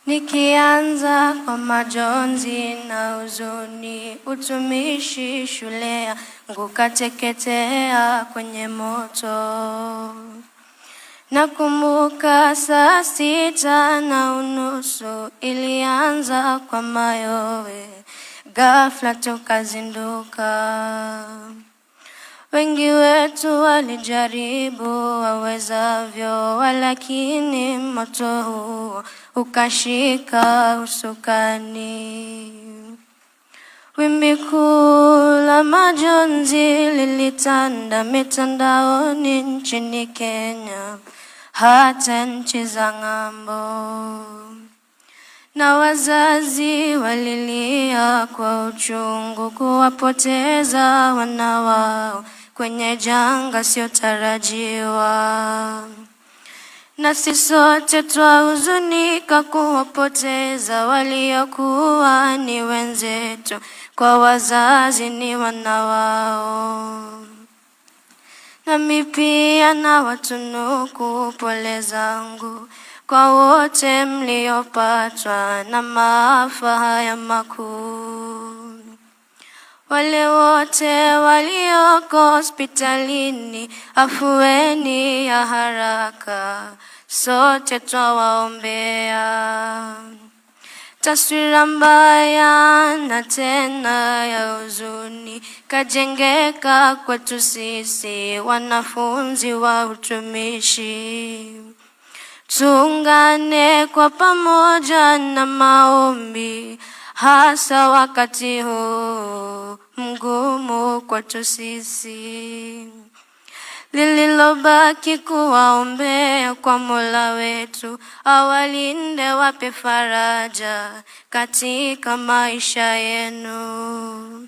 Nikianza kwa majonzi na huzuni, utumishi shule yangu kateketea kwenye moto. Nakumbuka 6:30 ilianza kwa mayowe, ghafla tukazinduka. Wengi wetu walijaribu wawezavyo, walakini moto huo ukashika usukani. Wimbi kuu la majonzi lilitanda mitandaoni nchini Kenya, hata nchi za ng'ambo. Na wazazi walilia kwa uchungu kuwapoteza wana wao kwenye janga siyotarajiwa. Nasi sote twahuzunika kuwapoteza waliokuwa ni wenzetu, kwa wazazi ni wana wao. Nami pia nawatunuku pole zangu kwa wote mliopatwa na maafa haya makuu. Wale wote walioko hospitalini, afueni ya haraka, sote twawaombea. Taswira mbaya na tena ya huzuni kajengeka kwetu sisi wanafunzi wa utumishi. Tuungane kwa pamoja na maombi, hasa wakati huu mgumu kwetu sisi. Lililobaki kuwaombea kwa Mola wetu, awalinde wape faraja katika maisha yenu.